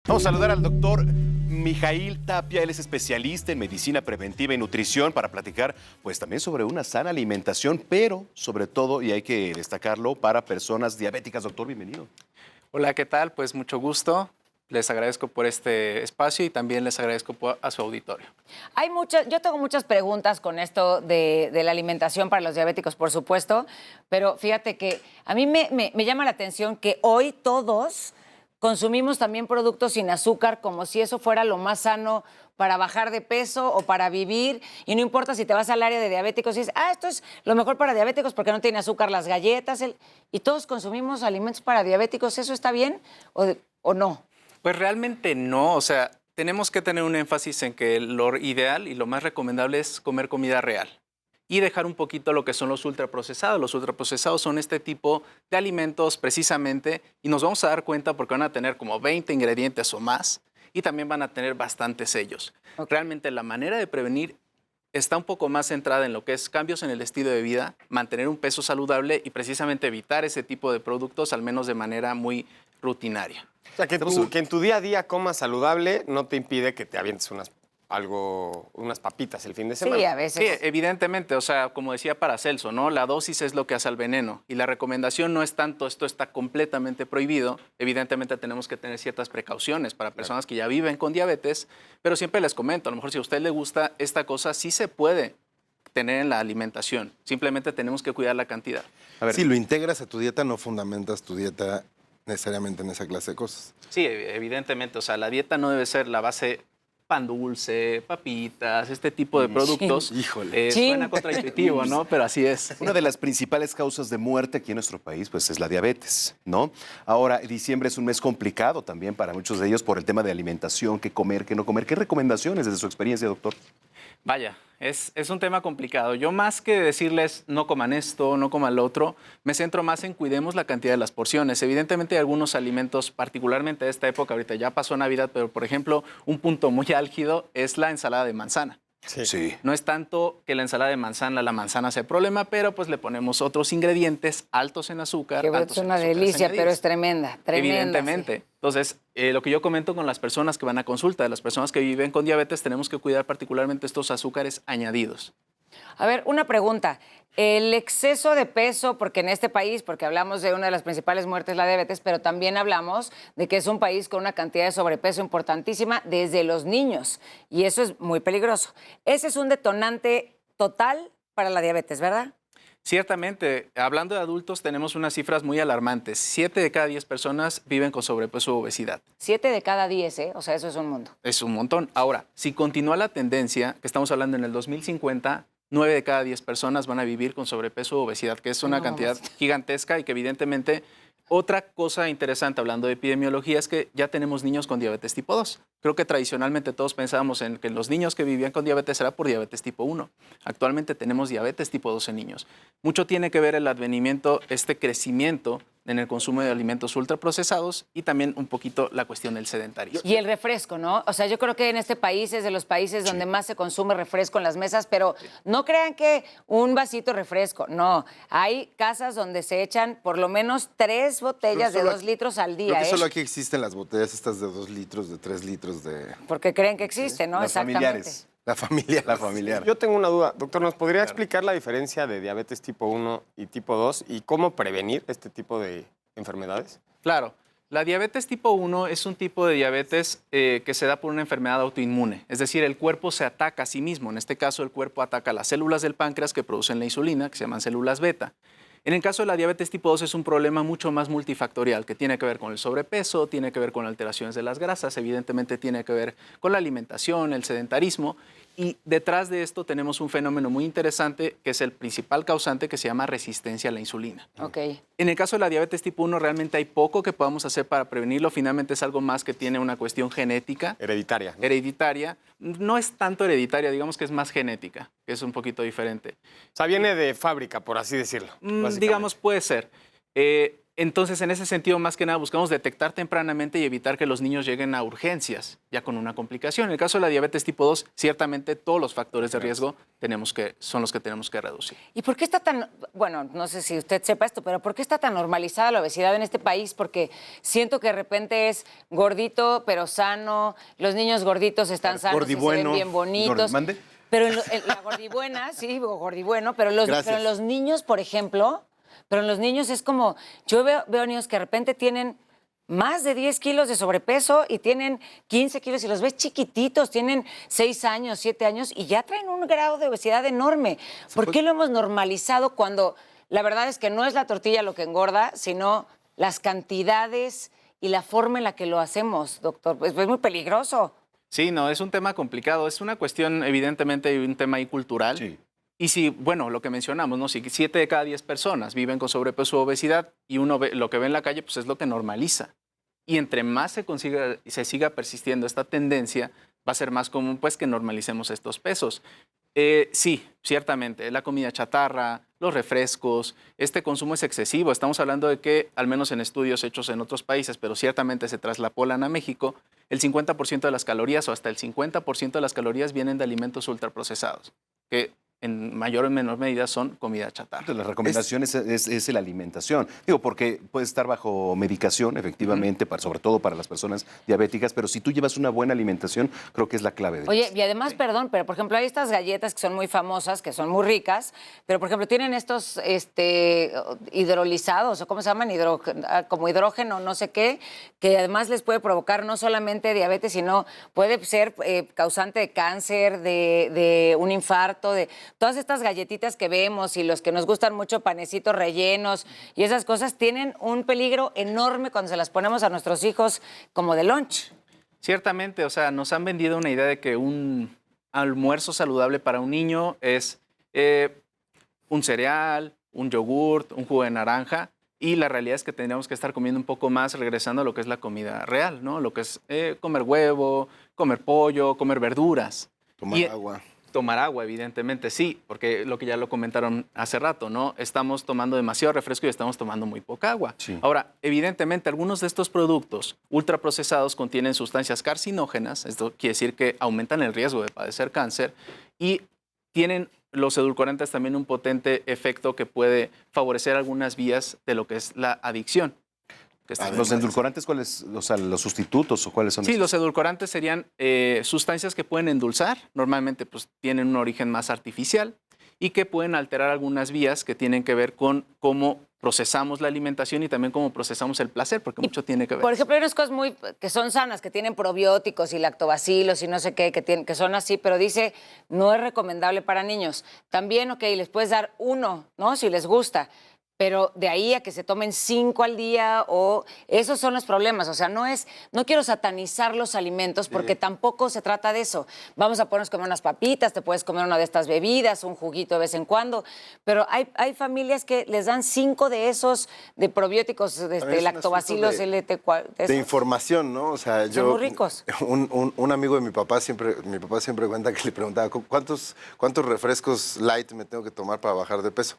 Vamos a saludar al doctor Mijail Tapia. Él es especialista en medicina preventiva y nutrición para platicar pues también sobre una sana alimentación, pero sobre todo, y hay que destacarlo, para personas diabéticas. Doctor, bienvenido. Hola, ¿qué tal? Pues mucho gusto. Les agradezco por este espacio y también les agradezco a su auditorio. Yo tengo muchas preguntas con esto de la alimentación para los diabéticos, por supuesto, pero fíjate que a mí me llama la atención que hoy todos consumimos también productos sin azúcar como si eso fuera lo más sano para bajar de peso o para vivir. Y no importa si te vas al área de diabéticos y dices, esto es lo mejor para diabéticos porque no tiene azúcar las galletas. Y todos consumimos alimentos para diabéticos. ¿Eso está bien o no? Pues realmente no. O sea, tenemos que tener un énfasis en que lo ideal y lo más recomendable es comer comida real. Y dejar un poquito lo que son los ultraprocesados. Los ultraprocesados son este tipo de alimentos precisamente y nos vamos a dar cuenta porque van a tener como 20 ingredientes o más y también van a tener bastantes sellos. Okay. Realmente la manera de prevenir está un poco más centrada en lo que es cambios en el estilo de vida, mantener un peso saludable y precisamente evitar ese tipo de productos, al menos de manera muy rutinaria. O sea, que en tu día a día comas saludable no te impide que te avientes unas papitas el fin de semana. Sí, a veces. Sí, evidentemente, o sea, como decía Paracelso, ¿no? La dosis es lo que hace al veneno y la recomendación no es tanto esto está completamente prohibido. Evidentemente tenemos que tener ciertas precauciones para personas que ya viven con diabetes, pero siempre les comento, a lo mejor si a usted le gusta esta cosa, sí se puede tener en la alimentación. Simplemente tenemos que cuidar la cantidad. A ver, si lo integras a tu dieta, no fundamentas tu dieta necesariamente en esa clase de cosas. Sí, evidentemente, o sea, la dieta no debe ser la base pan dulce, papitas, este tipo de productos. Híjole. Suena contraintuitivo, ¿no? Pero así es. Una de las principales causas de muerte aquí en nuestro país pues, es la diabetes, ¿no? Ahora, diciembre es un mes complicado también para muchos de ellos por el tema de alimentación, qué comer, qué no comer. ¿Qué recomendaciones desde su experiencia, doctor? Vaya, es un tema complicado. Yo más que decirles no coman esto, no coman lo otro, me centro más en cuidemos la cantidad de las porciones. Evidentemente hay algunos alimentos, particularmente de esta época, ahorita ya pasó Navidad, pero por ejemplo, un punto muy álgido es la ensalada de manzana. Sí. No es tanto que la ensalada de manzana, sea el problema, pero pues le ponemos otros ingredientes altos en azúcar. Que es una delicia, pero es tremenda, Evidentemente. Sí. Entonces, lo que yo comento con las personas que van a consulta, de las personas que viven con diabetes, tenemos que cuidar particularmente estos azúcares añadidos. A ver, una pregunta. El exceso de peso, porque en este país, porque hablamos de una de las principales muertes, la diabetes, pero también hablamos de que es un país con una cantidad de sobrepeso importantísima desde los niños. Y eso es muy peligroso. Ese es un detonante total para la diabetes, ¿verdad? Ciertamente, hablando de adultos, tenemos unas cifras muy alarmantes. 7 de cada 10 personas viven con sobrepeso o obesidad. 7 de cada 10, ¿eh? O sea, eso es un mundo. Es un montón. Ahora, si continúa la tendencia, que estamos hablando en el 2050, 9 de cada 10 personas van a vivir con sobrepeso o obesidad, que es una cantidad gigantesca y que evidentemente... Otra cosa interesante hablando de epidemiología es que ya tenemos niños con diabetes tipo 2. Creo que tradicionalmente todos pensábamos en que los niños que vivían con diabetes era por diabetes tipo 1. Actualmente tenemos diabetes tipo 2 en niños. Mucho tiene que ver el advenimiento, este crecimiento en el consumo de alimentos ultraprocesados y también un poquito la cuestión del sedentarismo. Y el refresco, ¿no? O sea, yo creo que en este país es de los países donde más se consume refresco en las mesas, pero no crean que un vasito de refresco, no. Hay casas donde se echan por lo menos 3 botellas de 2 litros al día. Creo que solo aquí existen las botellas estas de 2 litros, de 3 litros de... Porque creen que existe, ¿no? Las familiares. La familiar. Yo tengo una duda. Doctor, ¿nos podría explicar la diferencia de diabetes tipo 1 y tipo 2 y cómo prevenir este tipo de enfermedades? Claro. La diabetes tipo 1 es un tipo de diabetes que se da por una enfermedad autoinmune. Es decir, el cuerpo se ataca a sí mismo. En este caso, el cuerpo ataca las células del páncreas que producen la insulina, que se llaman células beta. En el caso de la diabetes tipo 2 es un problema mucho más multifactorial, que tiene que ver con el sobrepeso, tiene que ver con alteraciones de las grasas, evidentemente tiene que ver con la alimentación, el sedentarismo. Y detrás de esto tenemos un fenómeno muy interesante que es el principal causante que se llama resistencia a la insulina. Okay. En el caso de la diabetes tipo 1 realmente hay poco que podamos hacer para prevenirlo. Finalmente es algo más que tiene una cuestión genética. Hereditaria. ¿No? Hereditaria. No es tanto hereditaria, digamos que es más genética, que es un poquito diferente. O sea, viene de fábrica, por así decirlo. Digamos, puede ser. Entonces, en ese sentido, más que nada, buscamos detectar tempranamente y evitar que los niños lleguen a urgencias, ya con una complicación. En el caso de la diabetes tipo 2, ciertamente todos los factores de riesgo son los que tenemos que reducir. ¿Y por qué está tan, bueno, no sé si usted sepa esto, pero por qué está tan normalizada la obesidad en este país? Porque siento que de repente es gordito, pero sano, los niños gorditos están sanos y se ven Gordibueno. bien bonitos. ¿Mande? Pero la gordibuena, sí, o gordibueno, pero en los niños, por ejemplo, pero en los niños es como, yo veo niños que de repente tienen más de 10 kilos de sobrepeso y tienen 15 kilos y los ves chiquititos, tienen 6 años, 7 años y ya traen un grado de obesidad enorme. ¿Por qué lo hemos normalizado cuando la verdad es que no es la tortilla lo que engorda, sino las cantidades y la forma en la que lo hacemos, doctor? Pues es muy peligroso. Sí, no, es un tema complicado. Es una cuestión, evidentemente, un tema ahí cultural. Sí. Y si, bueno, lo que mencionamos, ¿no? Si 7 de cada 10 personas viven con sobrepeso o obesidad y uno ve, lo que ve en la calle, pues es lo que normaliza. Y entre más se siga persistiendo esta tendencia, va a ser más común pues que normalicemos estos pesos. Sí, ciertamente, la comida chatarra, los refrescos, este consumo es excesivo. Estamos hablando de que, al menos en estudios hechos en otros países, pero ciertamente se traslapolan a México, el 50% de las calorías o hasta el 50% de las calorías vienen de alimentos ultraprocesados, que en mayor o menor medida son comida chatarra. La recomendación es la alimentación. Digo, porque puedes estar bajo medicación, efectivamente, sobre todo para las personas diabéticas, pero si tú llevas una buena alimentación, creo que es la clave de Oye, esto. y además, perdón, pero por ejemplo, hay estas galletas que son muy famosas, que son muy ricas, pero por ejemplo, tienen estos hidrolizados, o ¿cómo se llaman? Como hidrógeno, no sé qué, que además les puede provocar no solamente diabetes, sino puede ser causante de cáncer, de un infarto, de todas estas galletitas que vemos y los que nos gustan mucho, panecitos rellenos y esas cosas, tienen un peligro enorme cuando se las ponemos a nuestros hijos como de lunch. Ciertamente, o sea, nos han vendido una idea de que un almuerzo saludable para un niño es un cereal, un yogurt, un jugo de naranja, y la realidad es que tendríamos que estar comiendo un poco más, regresando a lo que es la comida real, ¿no? Lo que es comer huevo, comer pollo, comer verduras. Tomar agua. Tomar agua, evidentemente, sí, porque lo que ya lo comentaron hace rato, ¿no? Estamos tomando demasiado refresco y estamos tomando muy poca agua. Sí. Ahora, evidentemente, algunos de estos productos ultraprocesados contienen sustancias carcinógenas, esto quiere decir que aumentan el riesgo de padecer cáncer, y tienen los edulcorantes también un potente efecto que puede favorecer algunas vías de lo que es la adicción. ¿Los endulcorantes cuáles? O sea, los sustitutos o cuáles son? Sí, esos? los edulcorantes serían sustancias que pueden endulzar, normalmente pues tienen un origen más artificial y que pueden alterar algunas vías que tienen que ver con cómo procesamos la alimentación y también cómo procesamos el placer, porque mucho tiene que ver. Por ejemplo, hay unas cosas que son sanas, que tienen probióticos y lactobacilos y no sé qué, que son así, pero dice, no es recomendable para niños. También, ok, les puedes dar uno, ¿no? Si les gusta. Pero de ahí a que se tomen 5 al día, o esos son los problemas. O sea, no quiero satanizar los alimentos porque tampoco se trata de eso. Vamos a ponernos a comer unas papitas, te puedes comer una de estas bebidas, un juguito de vez en cuando. Pero hay familias que les dan 5 de esos, de probióticos, un lactobacilos, asunto LT. De información, ¿no? O sea, Son muy ricos. Un amigo de mi papá siempre cuenta que le preguntaba, ¿cuántos refrescos light me tengo que tomar para bajar de peso?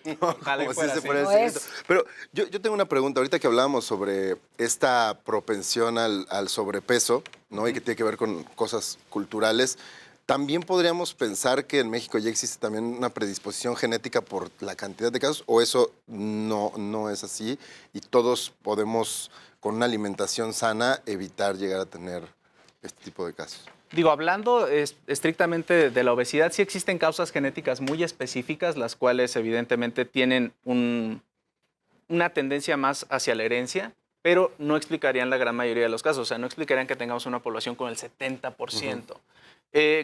No, Ojalá como fuera si se así. fuera No el secreto. es. Pero yo tengo una pregunta. Ahorita que hablamos sobre esta propensión al sobrepeso, ¿no? Y que tiene que ver con cosas culturales, ¿también podríamos pensar que en México ya existe también una predisposición genética por la cantidad de casos? ¿O eso no es así? Y todos podemos, con una alimentación sana, evitar llegar a tener este tipo de casos. Digo, hablando estrictamente de la obesidad, sí existen causas genéticas muy específicas, las cuales evidentemente tienen una tendencia más hacia la herencia, pero no explicarían la gran mayoría de los casos. O sea, no explicarían que tengamos una población con el 70%.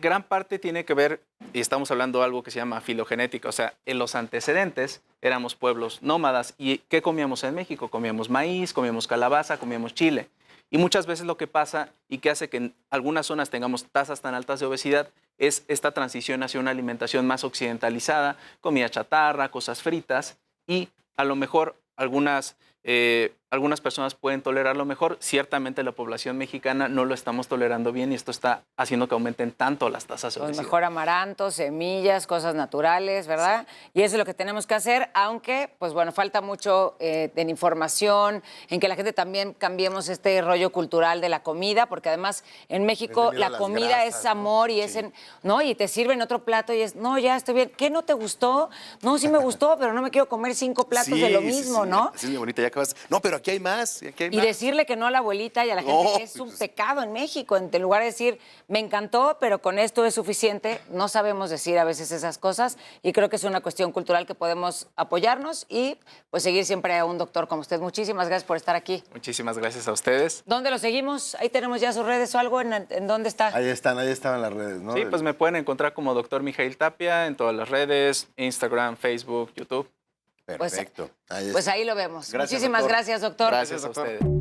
Gran parte tiene que ver, y estamos hablando de algo que se llama filogenética, o sea, en los antecedentes éramos pueblos nómadas. ¿Y qué comíamos en México? Comíamos maíz, comíamos calabaza, comíamos chile. Y muchas veces lo que pasa y que hace que en algunas zonas tengamos tasas tan altas de obesidad es esta transición hacia una alimentación más occidentalizada, comida chatarra, cosas fritas y a lo mejor algunas Algunas personas pueden tolerarlo mejor. Ciertamente la población mexicana no lo estamos tolerando bien y esto está haciendo que aumenten tanto las tasas de Pues obesidad. mejor amarantos, semillas, cosas naturales, ¿verdad? Y eso es lo que tenemos que hacer, aunque, pues bueno, falta mucho en información, en que la gente también cambiemos este rollo cultural de la comida, porque además en México miedo a la las comida grasas, es amor y es ¿no? Y te sirven otro plato y es, no, ya estoy bien. ¿Qué no te gustó? No, sí me gustó, pero no me quiero comer 5 platos de lo mismo, ¿no? Así es, mi bonita, ya acabas. No, pero aquí hay más. Aquí hay Y más. decirle que no a la abuelita y a la gente No, es un pues. pecado en México. En lugar de decir, me encantó, pero con esto es suficiente, no sabemos decir a veces esas cosas y creo que es una cuestión cultural que podemos apoyarnos y pues seguir siempre a un doctor como usted. Muchísimas gracias por estar aquí. Muchísimas gracias a ustedes. ¿Dónde lo seguimos? Ahí tenemos ya sus redes o algo. ¿En dónde está? Ahí estaban las redes, ¿no? Sí, pues me pueden encontrar como Dr. Mijail Tapia en todas las redes, Instagram, Facebook, YouTube. Perfecto. Ahí Pues está. ahí lo vemos. Gracias, Muchísimas doctor. gracias, doctor. Gracias a ustedes.